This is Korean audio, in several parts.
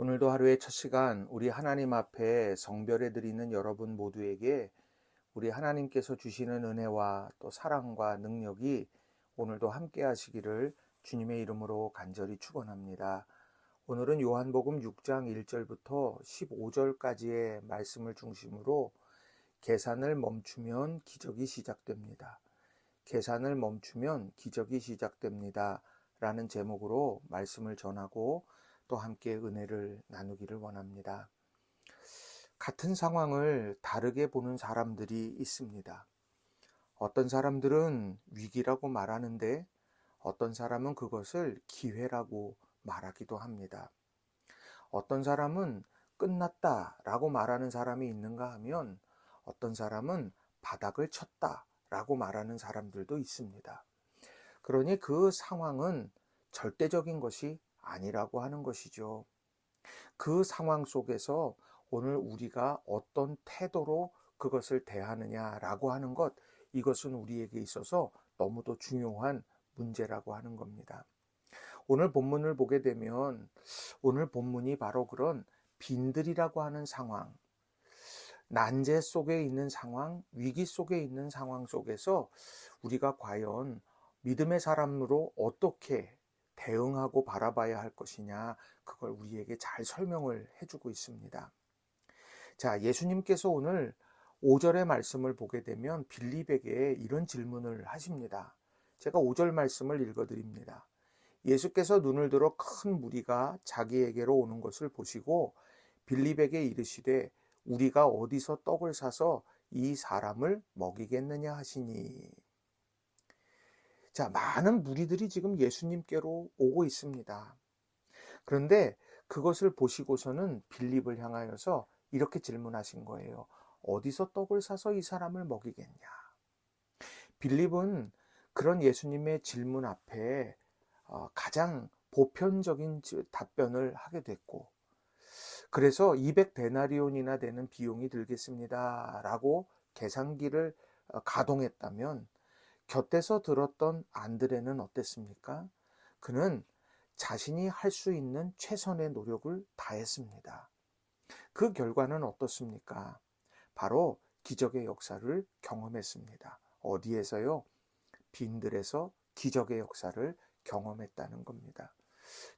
오늘도 하루의 첫 시간 우리 하나님 앞에 성별해 드리는 여러분 모두에게 우리 하나님께서 주시는 은혜와 또 사랑과 능력이 오늘도 함께 하시기를 주님의 이름으로 간절히 축원합니다. 오늘은 요한복음 6장 1절부터 15절까지의 말씀을 중심으로 계산을 멈추면 기적이 시작됩니다. 계산을 멈추면 기적이 시작됩니다. 라는 제목으로 말씀을 전하고 또 함께 은혜를 나누기를 원합니다. 같은 상황을 다르게 보는 사람들이 있습니다. 어떤 사람들은 위기라고 말하는데 어떤 사람은 그것을 기회라고 말하기도 합니다. 어떤 사람은 끝났다라고 말하는 사람이 있는가 하면 어떤 사람은 바닥을 쳤다라고 말하는 사람들도 있습니다. 그러니 그 상황은 절대적인 것이 아니라고 하는 것이죠. 그 상황 속에서 오늘 우리가 어떤 태도로 그것을 대하느냐라고 하는 것, 이것은 우리에게 있어서 너무도 중요한 문제라고 하는 겁니다. 오늘 본문을 보게 되면 오늘 본문이 바로 그런 빈들이라고 하는 상황, 난제 속에 있는 상황, 위기 속에 있는 상황 속에서 우리가 과연 믿음의 사람으로 어떻게 대응하고 바라봐야 할 것이냐, 그걸 우리에게 잘 설명을 해주고 있습니다. 자, 예수님께서 오늘 5절의 말씀을 보게 되면 빌립에게 이런 질문을 하십니다. 제가 5절 말씀을 읽어드립니다. 예수께서 눈을 들어 큰 무리가 자기에게로 오는 것을 보시고 빌립에게 이르시되 우리가 어디서 떡을 사서 이 사람을 먹이겠느냐 하시니. 자, 많은 무리들이 지금 예수님께로 오고 있습니다. 그런데 그것을 보시고서는 빌립을 향하여서 이렇게 질문하신 거예요. 어디서 떡을 사서 이 사람을 먹이겠냐? 빌립은 그런 예수님의 질문 앞에 가장 보편적인 답변을 하게 됐고, 그래서 200데나리온이나 되는 비용이 들겠습니다 라고 계산기를 가동했다면 곁에서 들었던 안드레는 어땠습니까? 그는 자신이 할 수 있는 최선의 노력을 다했습니다. 그 결과는 어떻습니까? 바로 기적의 역사를 경험했습니다. 어디에서요? 빈들에서 기적의 역사를 경험했다는 겁니다.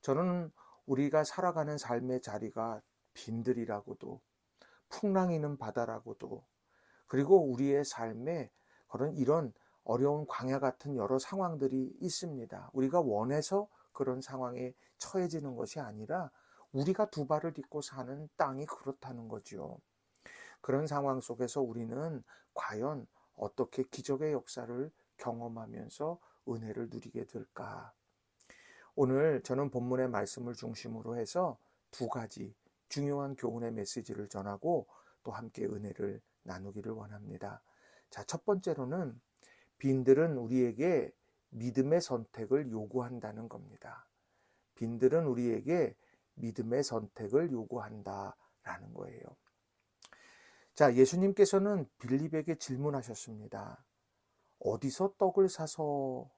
저는 우리가 살아가는 삶의 자리가 빈들이라고도, 풍랑이는 바다라고도, 그리고 우리의 삶에 그런 이런 어려운 광야 같은 여러 상황들이 있습니다. 우리가 원해서 그런 상황에 처해지는 것이 아니라 우리가 두 발을 딛고 사는 땅이 그렇다는 거죠. 그런 상황 속에서 우리는 과연 어떻게 기적의 역사를 경험하면서 은혜를 누리게 될까? 오늘 저는 본문의 말씀을 중심으로 해서 두 가지 중요한 교훈의 메시지를 전하고 또 함께 은혜를 나누기를 원합니다. 자, 첫 번째로는 빈들은 우리에게 믿음의 선택을 요구한다는 겁니다. 빈들은 우리에게 믿음의 선택을 요구한다라는 거예요. 자, 예수님께서는 빌립에게 질문하셨습니다. 어디서 떡을 사서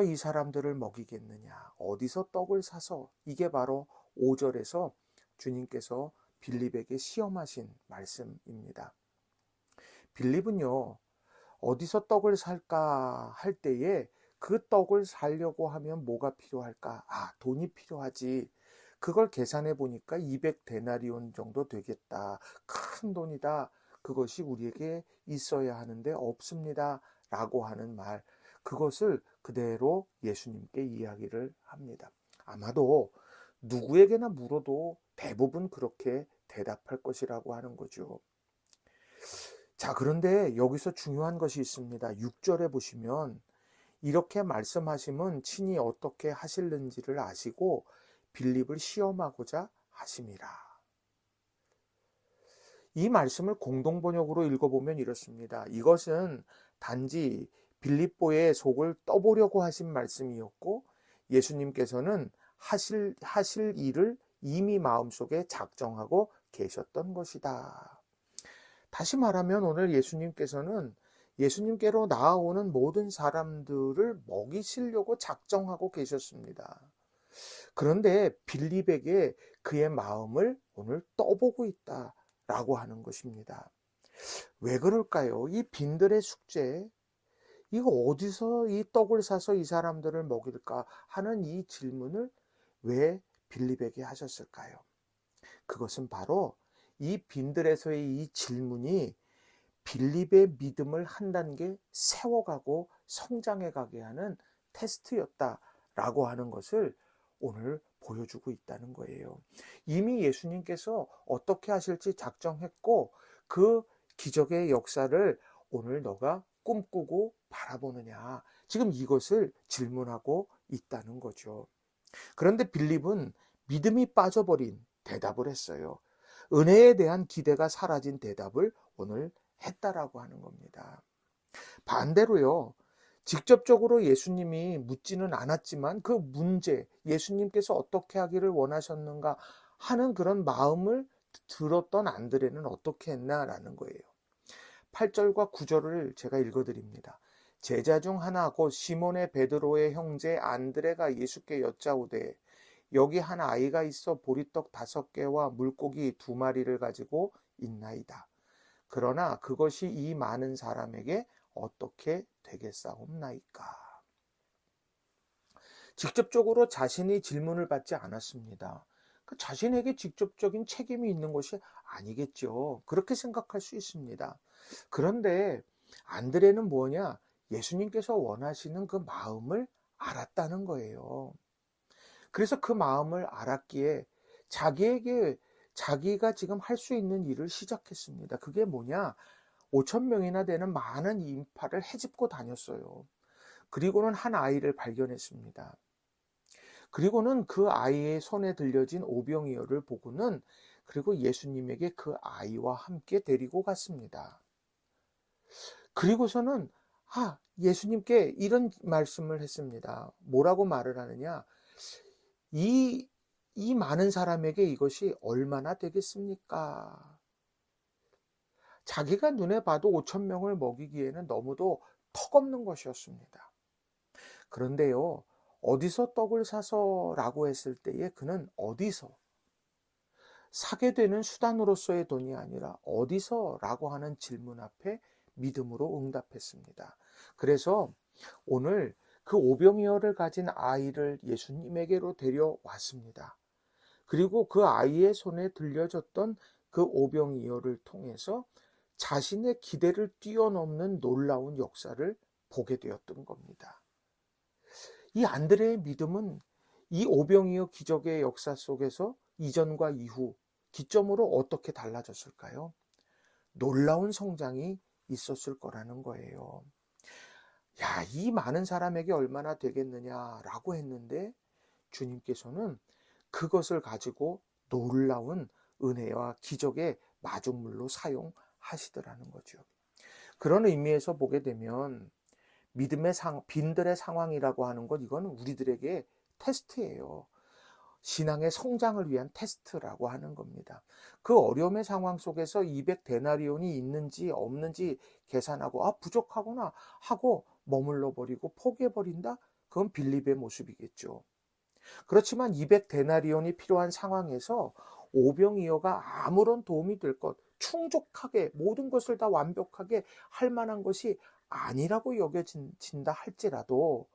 이 사람들을 먹이겠느냐? 어디서 떡을 사서? 이게 바로 5절에서 주님께서 빌립에게 시험하신 말씀입니다. 빌립은요, 어디서 떡을 살까 할 때에 그 떡을 사려고 하면 뭐가 필요할까? 돈이 필요하지. 그걸 계산해 보니까 200데나리온 정도 되겠다. 큰 돈이다. 그것이 우리에게 있어야 하는데 없습니다. 라고 하는 말. 그것을 그대로 예수님께 이야기를 합니다. 아마도 누구에게나 물어도 대부분 그렇게 대답할 것이라고 하는 거죠. 자, 그런데 여기서 중요한 것이 있습니다. 6절에 보시면 이렇게 말씀하심은 친히 어떻게 하실는지를 아시고 빌립을 시험하고자 하심이라. 이 말씀을 공동번역으로 읽어보면 이렇습니다. 이것은 단지 빌립보의 속을 떠보려고 하신 말씀이었고 예수님께서는 하실 일을 이미 마음속에 작정하고 계셨던 것이다. 다시 말하면 오늘 예수님께서는 예수님께로 나아오는 모든 사람들을 먹이시려고 작정하고 계셨습니다. 그런데 빌립에게 그의 마음을 오늘 떠보고 있다라고 하는 것입니다. 왜 그럴까요? 이 빈들의 숙제, 이거 어디서 이 떡을 사서 이 사람들을 먹일까 하는 이 질문을 왜 빌립에게 하셨을까요? 그것은 바로 이 빈들에서의 이 질문이 빌립의 믿음을 한 단계 세워가고 성장해가게 하는 테스트였다라고 하는 것을 오늘 보여주고 있다는 거예요. 이미 예수님께서 어떻게 하실지 작정했고 그 기적의 역사를 오늘 너가 꿈꾸고 바라보느냐. 지금 이것을 질문하고 있다는 거죠. 그런데 빌립은 믿음이 빠져버린 대답을 했어요. 은혜에 대한 기대가 사라진 대답을 오늘 했다라고 하는 겁니다. 반대로요, 직접적으로 예수님이 묻지는 않았지만 그 문제, 예수님께서 어떻게 하기를 원하셨는가 하는 그런 마음을 들었던 안드레는 어떻게 했나라는 거예요. 8절과 9절을 제가 읽어드립니다. 제자 중 하나 곧 시몬의 베드로의 형제 안드레가 예수께 여짜오되 여기 한 아이가 있어 보리떡 5개와 물고기 2마리를 가지고 있나이다. 그러나 그것이 이 많은 사람에게 어떻게 되겠사옵나이까. 직접적으로 자신이 질문을 받지 않았습니다. 그 자신에게 직접적인 책임이 있는 것이 아니겠죠. 그렇게 생각할 수 있습니다. 그런데 안드레는 뭐냐? 예수님께서 원하시는 그 마음을 알았다는 거예요. 그래서 그 마음을 알았기에 자기에게 자기가 지금 할 수 있는 일을 시작했습니다. 그게 뭐냐? 5천 명이나 되는 많은 인파를 헤집고 다녔어요. 그리고는 한 아이를 발견했습니다. 그리고는 그 아이의 손에 들려진 오병이어를 보고는 그리고 예수님에게 그 아이와 함께 데리고 갔습니다. 그리고서는 예수님께 이런 말씀을 했습니다. 뭐라고 말을 하느냐? 이 많은 사람에게 이것이 얼마나 되겠습니까? 자기가 눈에 봐도 5천 명을 먹이기에는 너무도 턱없는 것이었습니다. 그런데요, 어디서 떡을 사서 라고 했을 때에 그는 어디서, 사게 되는 수단으로서의 돈이 아니라 어디서 라고 하는 질문 앞에 믿음으로 응답했습니다. 그래서 오늘 그 오병이어를 가진 아이를 예수님에게로 데려왔습니다. 그리고 그 아이의 손에 들려졌던 그 오병이어를 통해서 자신의 기대를 뛰어넘는 놀라운 역사를 보게 되었던 겁니다. 이 안드레의 믿음은 이 오병이어 기적의 역사 속에서 이전과 이후 기점으로 어떻게 달라졌을까요? 놀라운 성장이 있었을 거라는 거예요. 이 많은 사람에게 얼마나 되겠느냐라고 했는데 주님께서는 그것을 가지고 놀라운 은혜와 기적의 마중물로 사용하시더라는 거죠. 그런 의미에서 보게 되면 믿음의 빈들의 상황이라고 하는 것, 이건 우리들에게 테스트예요. 신앙의 성장을 위한 테스트라고 하는 겁니다. 그 어려움의 상황 속에서 200데나리온이 있는지 없는지 계산하고 부족하구나 하고 머물러 버리고 포기해 버린다? 그건 빌립의 모습이겠죠. 그렇지만 200데나리온이 필요한 상황에서 오병이어가 아무런 도움이 될 것, 충족하게 모든 것을 다 완벽하게 할 만한 것이 아니라고 여겨진다 할지라도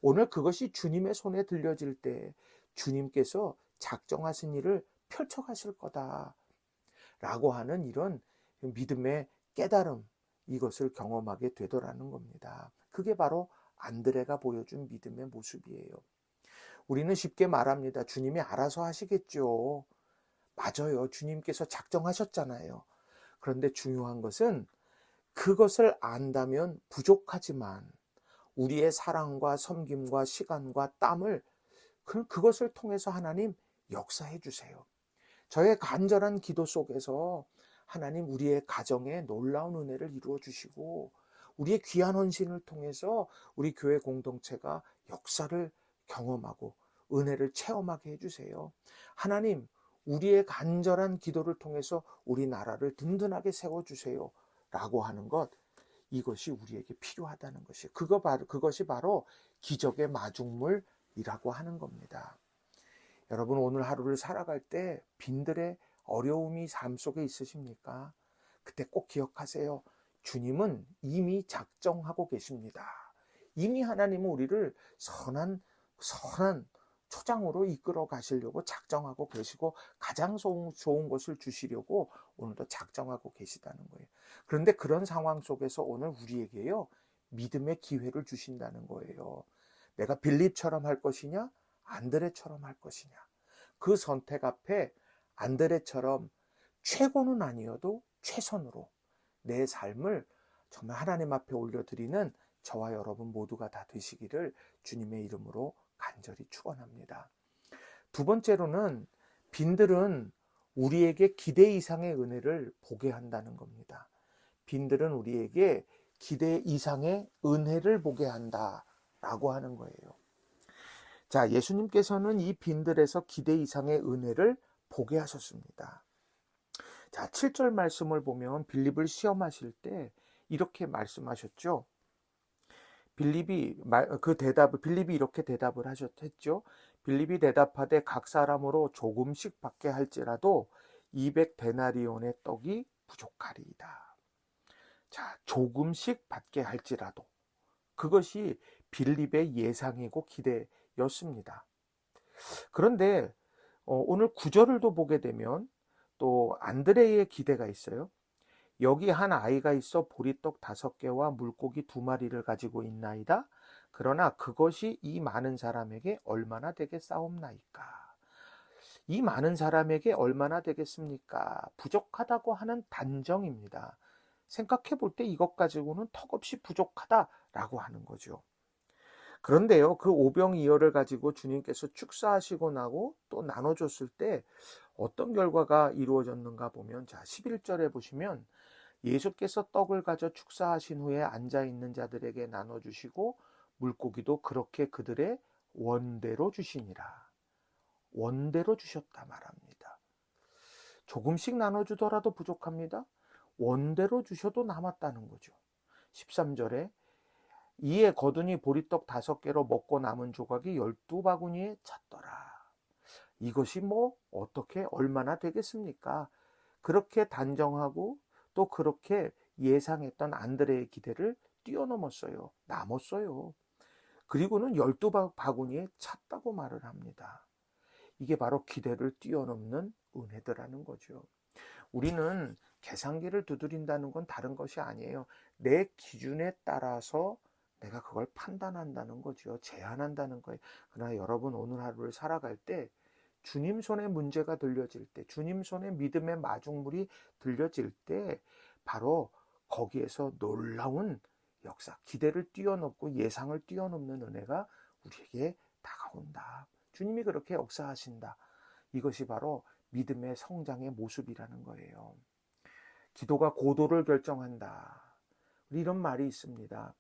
오늘 그것이 주님의 손에 들려질 때 주님께서 작정하신 일을 펼쳐가실 거다라고 하는 이런 믿음의 깨달음, 이것을 경험하게 되더라는 겁니다. 그게 바로 안드레가 보여준 믿음의 모습이에요. 우리는 쉽게 말합니다. 주님이 알아서 하시겠죠. 맞아요. 주님께서 작정하셨잖아요. 그런데 중요한 것은 그것을 안다면 부족하지만 우리의 사랑과 섬김과 시간과 땀을 그것을 통해서 하나님 역사해 주세요. 저의 간절한 기도 속에서 하나님 우리의 가정에 놀라운 은혜를 이루어 주시고 우리의 귀한 헌신을 통해서 우리 교회 공동체가 역사를 경험하고 은혜를 체험하게 해주세요. 하나님, 우리의 간절한 기도를 통해서 우리 나라를 든든하게 세워주세요. 라고 하는 것, 이것이 우리에게 필요하다는 것이 그것이 바로 기적의 마중물이라고 하는 겁니다. 여러분 오늘 하루를 살아갈 때 빈들의 어려움이 삶 속에 있으십니까? 그때 꼭 기억하세요. 주님은 이미 작정하고 계십니다. 이미 하나님은 우리를 선한 초장으로 이끌어 가시려고 작정하고 계시고 가장 좋은 것을 주시려고 오늘도 작정하고 계시다는 거예요. 그런데 그런 상황 속에서 오늘 우리에게요, 믿음의 기회를 주신다는 거예요. 내가 빌립처럼 할 것이냐, 안드레처럼 할 것이냐. 그 선택 앞에 안드레처럼 최고는 아니어도 최선으로 내 삶을 정말 하나님 앞에 올려드리는 저와 여러분 모두가 다 되시기를 주님의 이름으로 간절히 축원합니다. 두 번째로는 빈들은 우리에게 기대 이상의 은혜를 보게 한다는 겁니다. 빈들은 우리에게 기대 이상의 은혜를 보게 한다라고 하는 거예요. 자, 예수님께서는 이 빈들에서 기대 이상의 은혜를 보게 하셨습니다. 자, 7절 말씀을 보면 빌립을 시험하실 때 이렇게 말씀하셨죠. 빌립이 이렇게 대답을 했죠. 빌립이 대답하되 각 사람으로 조금씩 받게 할지라도 200데나리온의 떡이 부족하리이다. 자, 조금씩 받게 할지라도 그것이 빌립의 예상이고 기대였습니다. 그런데 오늘 9절을 또 보게 되면 또 안드레의 기대가 있어요. 여기 한 아이가 있어 보리떡 5개와 물고기 2마리를 가지고 있나이다. 그러나 그것이 이 많은 사람에게 얼마나 되겠사옵나이까. 이 많은 사람에게 얼마나 되겠습니까? 부족하다고 하는 단정입니다. 생각해 볼 때 이것 가지고는 턱없이 부족하다라고 하는 거죠. 그런데요, 그 오병이어를 가지고 주님께서 축사하시고 나고 또 나눠줬을 때 어떤 결과가 이루어졌는가 보면, 자, 11절에 보시면 예수께서 떡을 가져 축사하신 후에 앉아있는 자들에게 나눠주시고 물고기도 그렇게 그들의 원대로 주시니라. 원대로 주셨다 말합니다. 조금씩 나눠주더라도 부족합니다. 원대로 주셔도 남았다는 거죠. 13절에 이에 거두니 보리떡 5개로 먹고 남은 조각이 12바구니에 찼더라. 이것이 어떻게 얼마나 되겠습니까? 그렇게 단정하고 또 그렇게 예상했던 안드레의 기대를 뛰어넘었어요. 남았어요. 그리고는 12바구니에 찼다고 말을 합니다. 이게 바로 기대를 뛰어넘는 은혜더라는 거죠. 우리는 계산기를 두드린다는 건 다른 것이 아니에요. 내 기준에 따라서 내가 그걸 판단한다는 거죠. 제한한다는 거예요. 그러나 여러분 오늘 하루를 살아갈 때 주님 손에 문제가 들려질 때, 주님 손에 믿음의 마중물이 들려질 때 바로 거기에서 놀라운 역사, 기대를 뛰어넘고 예상을 뛰어넘는 은혜가 우리에게 다가온다. 주님이 그렇게 역사하신다. 이것이 바로 믿음의 성장의 모습이라는 거예요. 기도가 고도를 결정한다. 이런 말이 있습니다.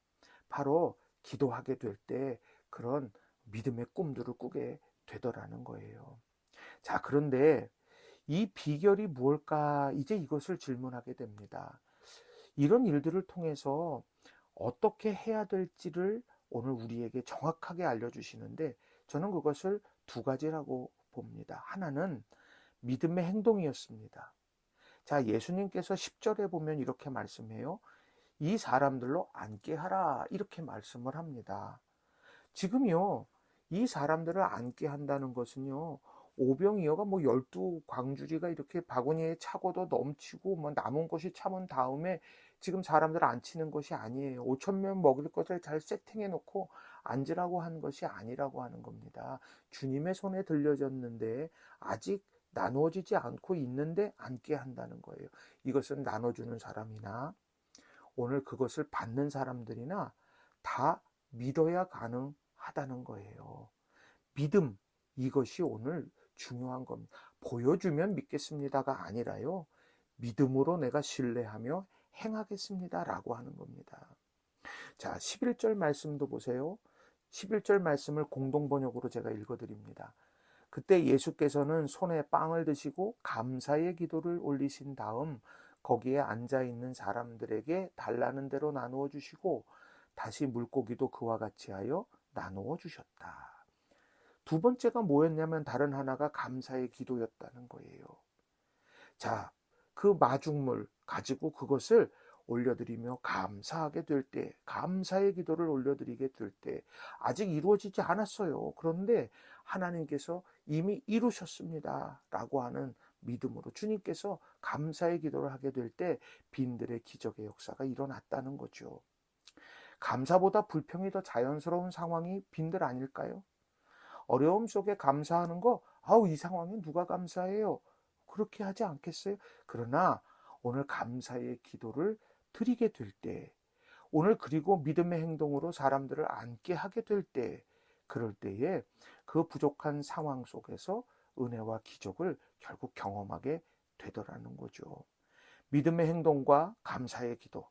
바로 기도하게 될 때 그런 믿음의 꿈들을 꾸게 되더라는 거예요. 자, 그런데 이 비결이 무엇일까? 이제 이것을 질문하게 됩니다. 이런 일들을 통해서 어떻게 해야 될지를 오늘 우리에게 정확하게 알려주시는데 저는 그것을 2가지라고 봅니다. 하나는 믿음의 행동이었습니다. 자, 예수님께서 10절에 보면 이렇게 말씀해요. 이 사람들로 앉게 하라 이렇게 말씀을 합니다. 지금요, 이 사람들을 앉게 한다는 것은요, 오병이어가 12광주리가 이렇게 바구니에 차고도 넘치고 남은 것이 참은 다음에 지금 사람들을 앉히는 것이 아니에요. 5,000명 먹을 것을 잘 세팅해 놓고 앉으라고 하는 것이 아니라고 하는 겁니다. 주님의 손에 들려졌는데 아직 나누어지지 않고 있는데 앉게 한다는 거예요. 이것은 나눠주는 사람이나 오늘 그것을 받는 사람들이나 다 믿어야 가능하다는 거예요. 믿음, 이것이 오늘 중요한 겁니다. 보여주면 믿겠습니다가 아니라요. 믿음으로 내가 신뢰하며 행하겠습니다라고 하는 겁니다. 자, 11절 말씀도 보세요. 11절 말씀을 공동번역으로 제가 읽어드립니다. 그때 예수께서는 손에 빵을 드시고 감사의 기도를 올리신 다음 거기에 앉아있는 사람들에게 달라는 대로 나누어 주시고 다시 물고기도 그와 같이 하여 나누어 주셨다. 두 번째가 뭐였냐면 다른 하나가 감사의 기도였다는 거예요. 자, 그 마중물 가지고 그것을 올려드리며 감사하게 될 때, 감사의 기도를 올려드리게 될 때, 아직 이루어지지 않았어요. 그런데 하나님께서 이미 이루셨습니다. 라고 하는 믿음으로 주님께서 감사의 기도를 하게 될 때 빈들의 기적의 역사가 일어났다는 거죠. 감사보다 불평이 더 자연스러운 상황이 빈들 아닐까요? 어려움 속에 감사하는 거, 아우, 이 상황에 누가 감사해요? 그렇게 하지 않겠어요? 그러나 오늘 감사의 기도를 드리게 될 때, 오늘 그리고 믿음의 행동으로 사람들을 앉게 하게 될 때, 그럴 때에 그 부족한 상황 속에서 은혜와 기적을 결국 경험하게 되더라는 거죠. 믿음의 행동과 감사의 기도,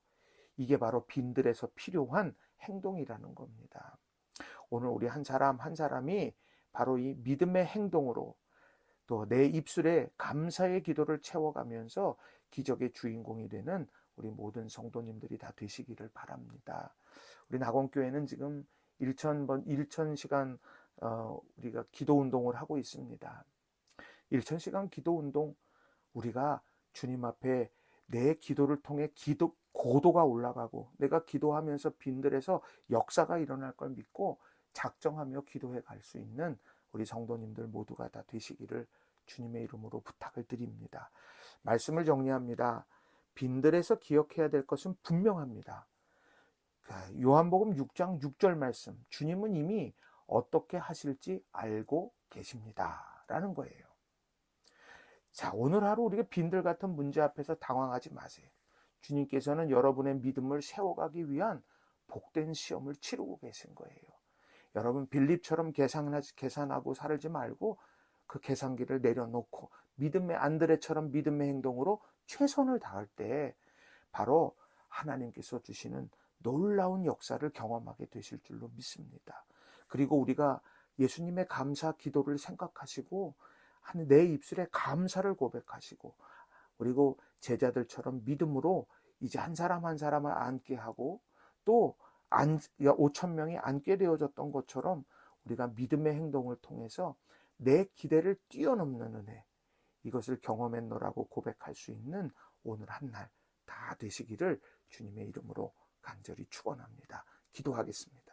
이게 바로 빈들에서 필요한 행동이라는 겁니다. 오늘 우리 한 사람 한 사람이 바로 이 믿음의 행동으로 또 내 입술에 감사의 기도를 채워가면서 기적의 주인공이 되는 우리 모든 성도님들이 다 되시기를 바랍니다. 우리 낙원교회는 지금 1000시간 우리가 기도 운동을 하고 있습니다. 1000시간 기도 운동, 우리가 주님 앞에 내 기도를 통해 고도가 올라가고 내가 기도하면서 빈들에서 역사가 일어날 걸 믿고 작정하며 기도해 갈 수 있는 우리 성도님들 모두가 다 되시기를 주님의 이름으로 부탁을 드립니다. 말씀을 정리합니다. 빈들에서 기억해야 될 것은 분명합니다. 요한복음 6장 6절 말씀, 주님은 이미 어떻게 하실지 알고 계십니다. 라는 거예요. 자, 오늘 하루 우리가 빈들 같은 문제 앞에서 당황하지 마세요. 주님께서는 여러분의 믿음을 세워가기 위한 복된 시험을 치르고 계신 거예요. 여러분 빌립처럼 계산하고 살지 말고 그 계산기를 내려놓고 믿음의 안드레처럼 믿음의 행동으로 최선을 다할 때 바로 하나님께서 주시는 놀라운 역사를 경험하게 되실 줄로 믿습니다. 그리고 우리가 예수님의 감사 기도를 생각하시고 내 입술에 감사를 고백하시고 그리고 제자들처럼 믿음으로 이제 한 사람 한 사람을 앉게 하고 또 5,000명이 앉게 되어졌던 것처럼 우리가 믿음의 행동을 통해서 내 기대를 뛰어넘는 은혜, 이것을 경험했노라고 고백할 수 있는 오늘 한 날 다 되시기를 주님의 이름으로 간절히 축원합니다. 기도하겠습니다.